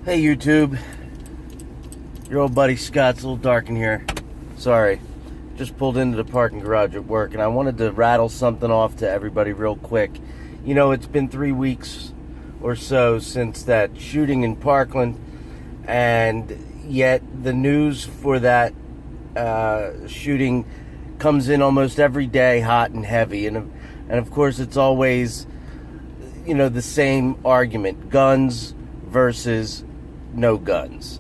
Hey YouTube, your old buddy Scott's a little dark in here. Sorry, just pulled into the parking garage at work and I wanted to rattle something off to everybody real quick. You know, it's been 3 weeks or so since that shooting in Parkland, and yet the news for that shooting comes in almost every day hot and heavy, and of course it's always, you know, the same argument: guns versus no guns.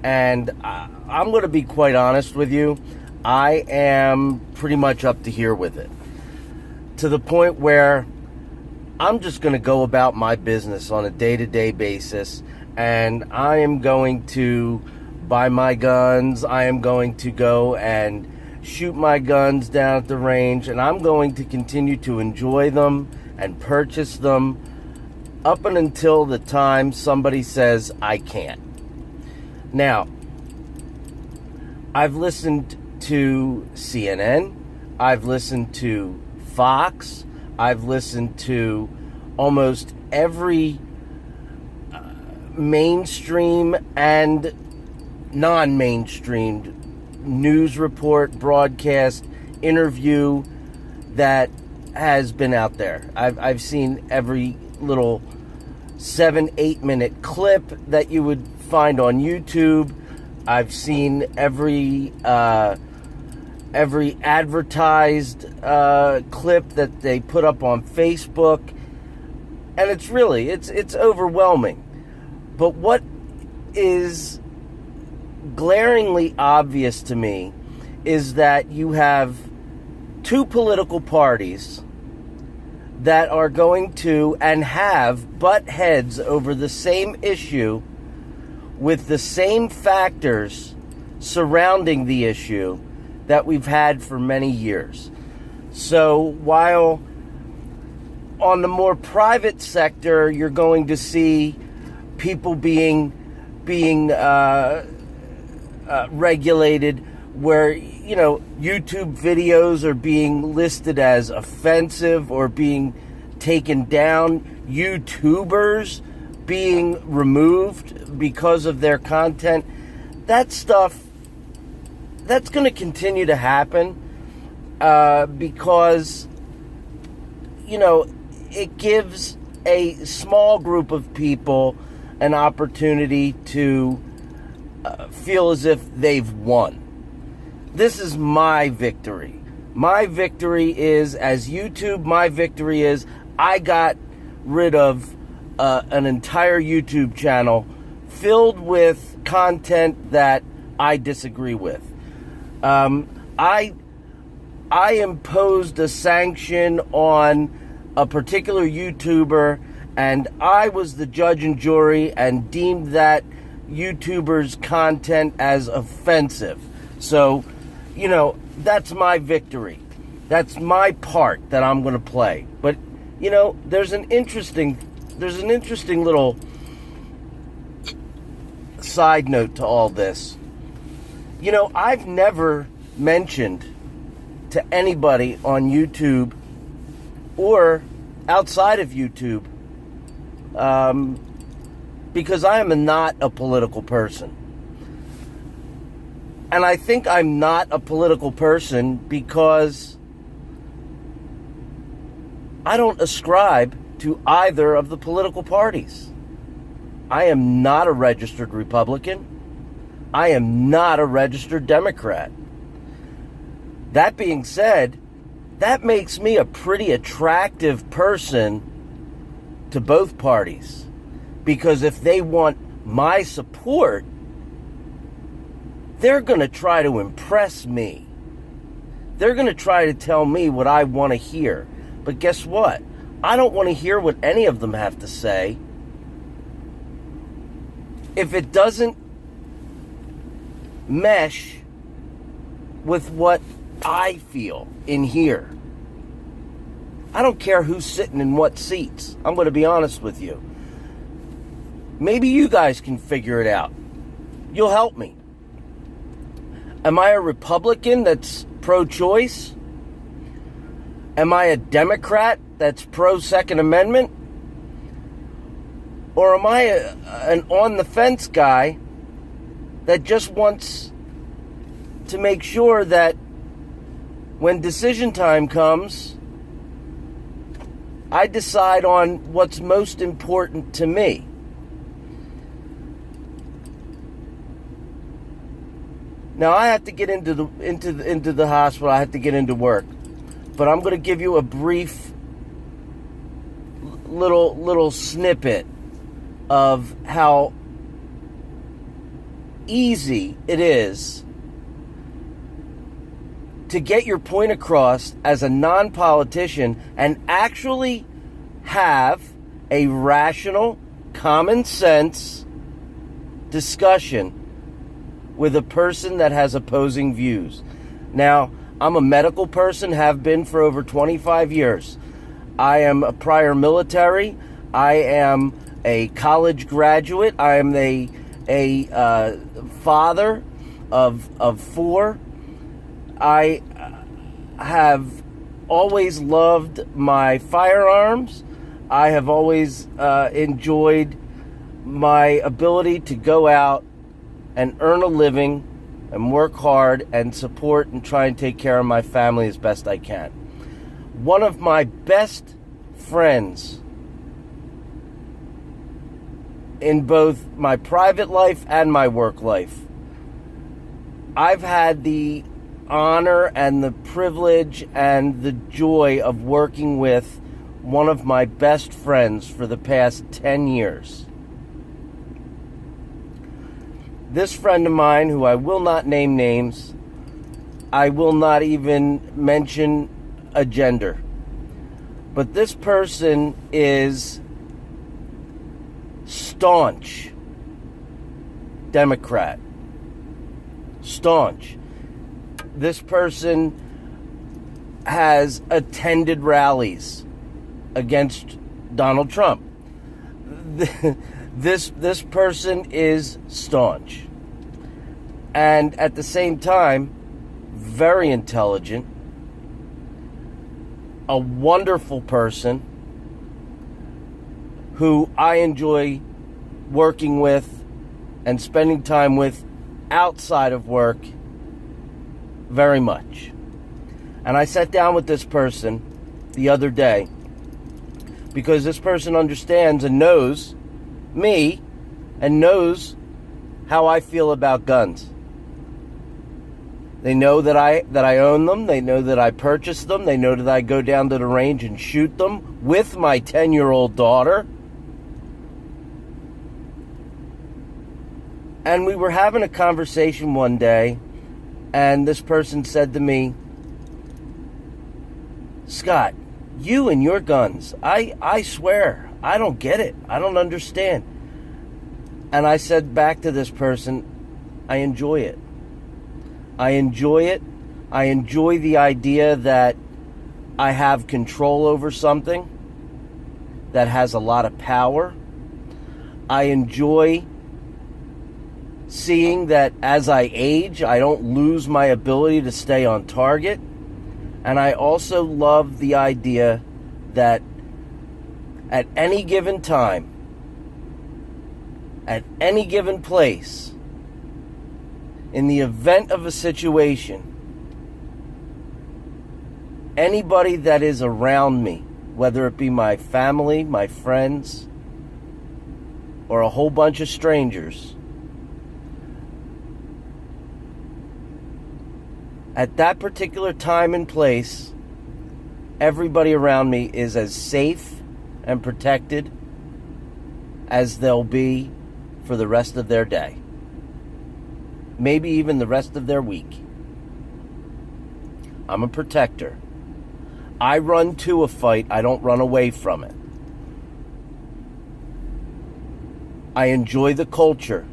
And I'm going to be quite honest with you, I am pretty much up to here with it, to the point where I'm just going to go about my business on a day-to-day basis, and I am going to buy my guns, I am going to go and shoot my guns down at the range, and I'm going to continue to enjoy them and purchase them up and until the time somebody says I can't. Now, I've listened to CNN, I've listened to Fox, I've listened to almost every mainstream and non-mainstream news report, broadcast, interview that has been out there. I've seen every little 7-8 minute clip that you would find on YouTube. I've seen every advertised clip that they put up on Facebook, and it's overwhelming. But what is glaringly obvious to me is that you have two political parties that are going to and have butt heads over the same issue with the same factors surrounding the issue that we've had for many years. So while on the more private sector you're going to see people being regulated, where, you know, YouTube videos are being listed as offensive or being taken down, YouTubers being removed because of their content, that stuff, that's going to continue to happen because, you know, it gives a small group of people an opportunity to feel as if they've won. This is my victory. My victory is, as YouTube, my victory is I got rid of an entire YouTube channel filled with content that I disagree with. I imposed a sanction on a particular YouTuber, and I was the judge and jury and deemed that YouTuber's content as offensive. So, you know, that's my victory. That's my part that I'm going to play. But, you know, there's an interesting little side note to all this. You know, I've never mentioned to anybody on YouTube or outside of YouTube, because I am not a political person. And I think I'm not a political person because I don't ascribe to either of the political parties. I am not a registered Republican. I am not a registered Democrat. That being said, that makes me a pretty attractive person to both parties, because if they want my support, they're going to try to impress me. They're going to try to tell me what I want to hear. But guess what? I don't want to hear what any of them have to say if it doesn't mesh with what I feel in here. I don't care who's sitting in what seats. I'm going to be honest with you. Maybe you guys can figure it out. You'll help me. Am I a Republican that's pro-choice? Am I a Democrat that's pro-Second Amendment? Or am I an on-the-fence guy that just wants to make sure that when decision time comes, I decide on what's most important to me? Now, I have to get into the hospital. I have to get into work, but I'm going to give you a brief little snippet of how easy it is to get your point across as a non-politician and actually have a rational, common sense discussion with a person that has opposing views. Now, I'm a medical person, have been for over 25 years. I am a prior military. I am a college graduate. I am a father of 4. I have always loved my firearms. I have always enjoyed my ability to go out and earn a living and work hard and support and try and take care of my family as best I can. One of my best friends in both my private life and my work life, I've had the honor and the privilege and the joy of working with one of my best friends for the past 10 years. This friend of mine, who I will not name names, I will not even mention a gender, but this person is staunch Democrat. Staunch. This person has attended rallies against Donald Trump. This person is staunch. And at the same time, very intelligent, a wonderful person who I enjoy working with and spending time with outside of work very much. And I sat down with this person the other day because this person understands and knows me and knows how I feel about guns. They know that I own them. They know that I purchase them. They know that I go down to the range and shoot them with my 10-year-old daughter. And we were having a conversation one day, and this person said to me, "Scott, you and your guns, I swear, I don't get it. I don't understand." And I said back to this person, I enjoy it. I enjoy it. I enjoy the idea that I have control over something that has a lot of power. I enjoy seeing that as I age, I don't lose my ability to stay on target. And I also love the idea that at any given time, at any given place, in the event of a situation, anybody that is around me, whether it be my family, my friends, or a whole bunch of strangers, at that particular time and place, everybody around me is as safe and protected as they'll be for the rest of their day. Maybe even the rest of their week. I'm a protector. I run to a fight. I don't run away from it. I enjoy the culture.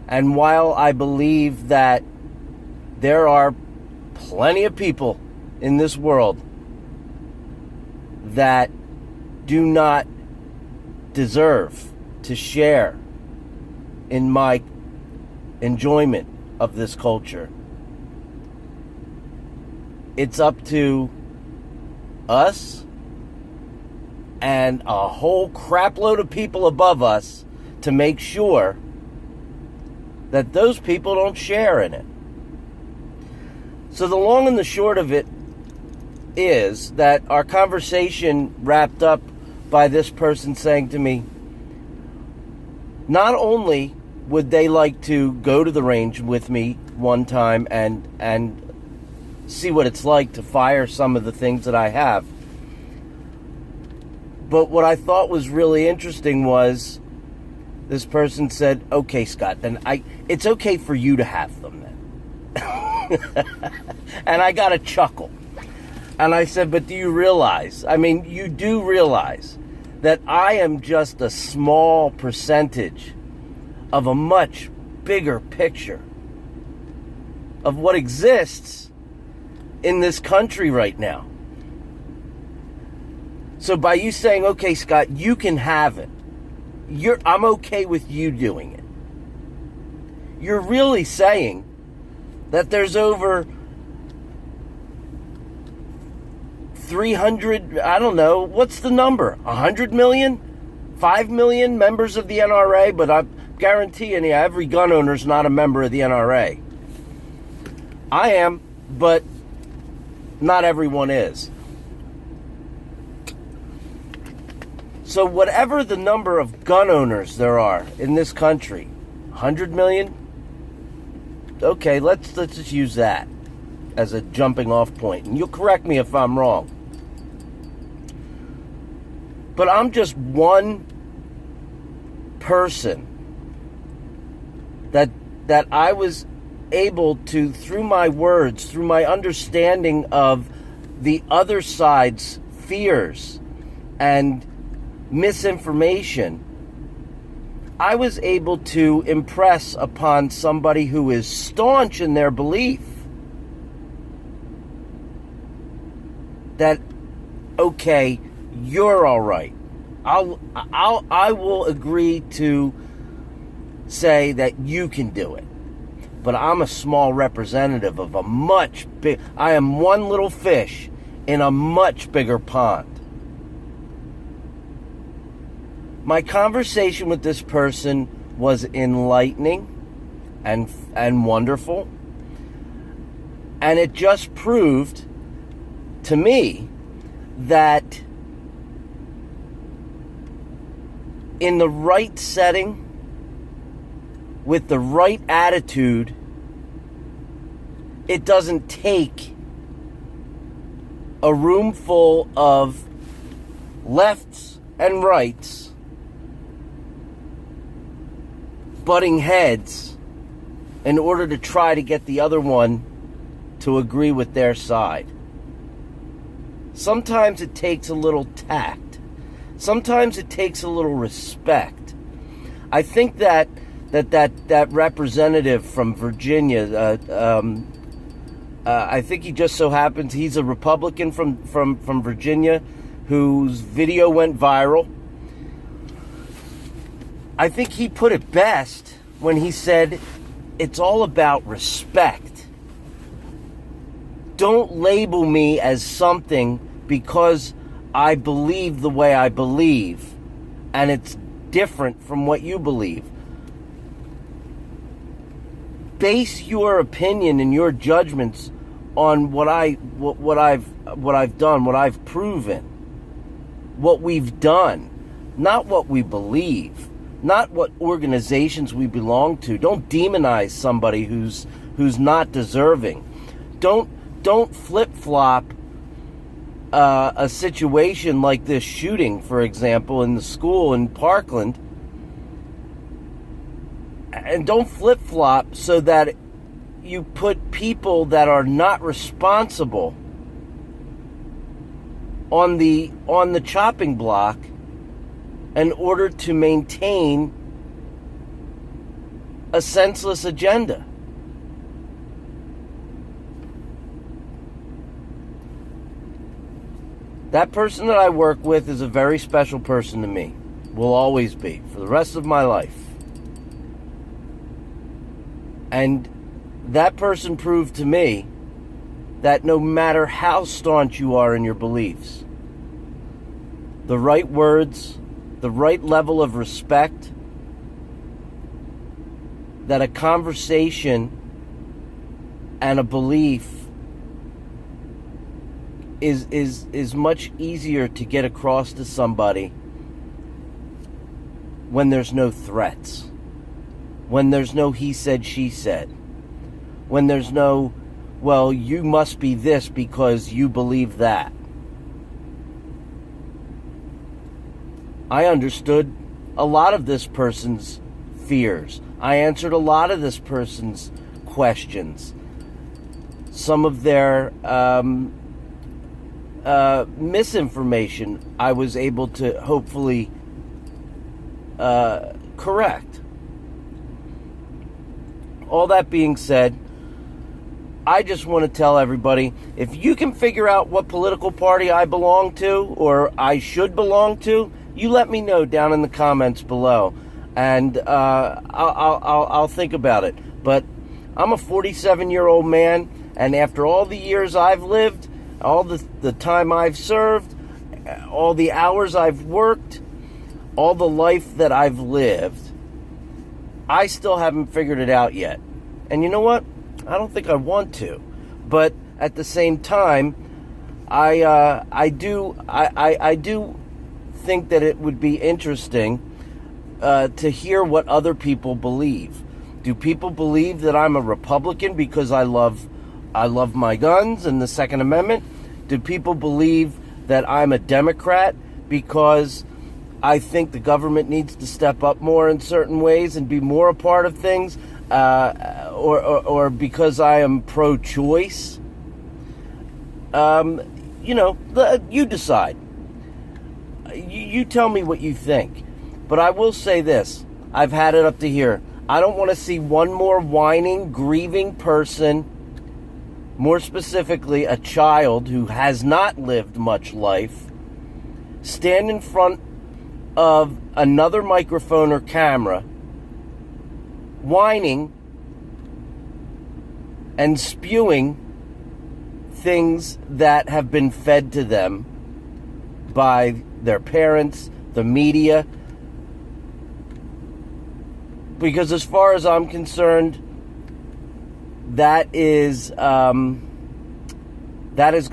And while I believe that there are plenty of people in this world that do not deserve to share in my enjoyment of this culture, it's up to us and a whole crap load of people above us to make sure that those people don't share in it. So the long and the short of it is that our conversation wrapped up by this person saying to me, not only would they like to go to the range with me one time and see what it's like to fire some of the things that I have, but what I thought was really interesting was this person said, okay, Scott, then it's okay for you to have them then. And I got a chuckle. And I said, but do you realize, you do realize that I am just a small percentage of a much bigger picture of what exists in this country right now. So by you saying, okay, Scott, you can have it, I'm okay with you doing it, you're really saying that there's over 300, I don't know, what's the number? 100 million? 5 million members of the NRA? But I'm guaranteeing you, every gun owner's not a member of the NRA. I am, but not everyone is. So whatever the number of gun owners there are in this country, 100 million? Okay, let's just use that as a jumping off point. And you'll correct me if I'm wrong. But I'm just one person that I was able to, through my words, through my understanding of the other side's fears and misinformation, I was able to impress upon somebody who is staunch in their belief that, okay, you're all right. I will agree to say that you can do it. But I'm a small representative of a much big, I am one little fish in a much bigger pond. My conversation with this person was enlightening and wonderful. And it just proved to me that in the right setting, with the right attitude, it doesn't take a room full of lefts and rights butting heads in order to try to get the other one to agree with their side. Sometimes it takes a little tact. Sometimes it takes a little respect. I think that representative from Virginia, I think he just so happens he's a Republican from Virginia whose video went viral. I think he put it best when he said, it's all about respect. Don't label me as something because I believe the way I believe, and it's different from what you believe. Base your opinion and your judgments on what I've done, what I've proven, what we've done, not what we believe, not what organizations we belong to. Don't demonize somebody who's not deserving. Don't flip-flop a situation like this shooting, for example, in the school in Parkland. And don't flip-flop so that you put people that are not responsible on the chopping block in order to maintain a senseless agenda. That person that I work with is a very special person to me. Will always be for the rest of my life. And that person proved to me that no matter how staunch you are in your beliefs, the right words, the right level of respect, that a conversation and a belief is much easier to get across to somebody when there's no threats, when there's no he said, she said, when there's no, well, you must be this because you believe that. I understood a lot of this person's fears. I answered a lot of this person's questions. Some of their misinformation I was able to hopefully correct. All that being said, I just want to tell everybody, if you can figure out what political party I belong to or I should belong to, you let me know down in the comments below, and I'll think about it. But I'm a 47-year-old man, and after all the years I've lived, all the time I've served, all the hours I've worked, all the life that I've lived, I still haven't figured it out yet. And you know what? I don't think I want to. But at the same time, I do think that it would be interesting to hear what other people believe. Do people believe that I'm a Republican because I love my guns and the Second Amendment? Do people believe that I'm a Democrat because I think the government needs to step up more in certain ways and be more a part of things, or because I am pro-choice? You decide. You tell me what you think. But I will say this. I've had it up to here. I don't want to see one more whining, grieving person, more specifically a child who has not lived much life, stand in front of another microphone or camera, whining and spewing things that have been fed to them by their parents, the media. Because as far as I'm concerned, that is going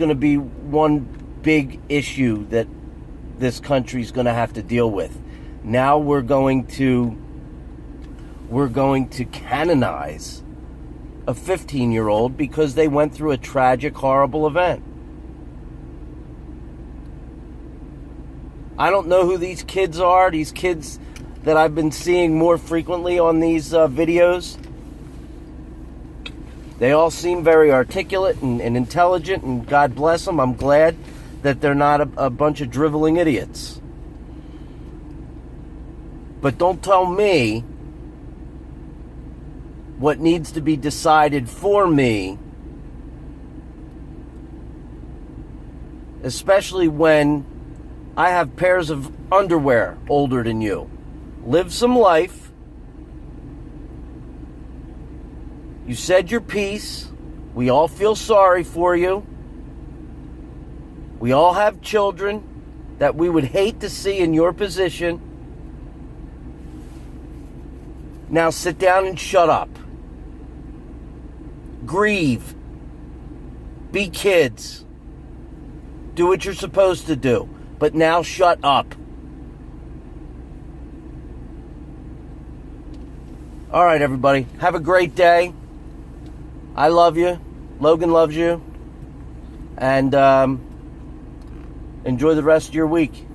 to be one big issue that this country's going to have to deal with. Now we're going to canonize a 15-year-old because they went through a tragic, horrible event. I don't know who these kids are, these kids that I've been seeing more frequently on these videos. They all seem very articulate and intelligent, and God bless them. I'm glad that they're not a bunch of driveling idiots. But don't tell me what needs to be decided for me, especially when I have pairs of underwear older than you. Live some life. You said your piece. We all feel sorry for you. We all have children that we would hate to see in your position. Now sit down and shut up. Grieve. Be kids. Do what you're supposed to do. But now shut up. All right, everybody. Have a great day. I love you. Logan loves you. And enjoy the rest of your week.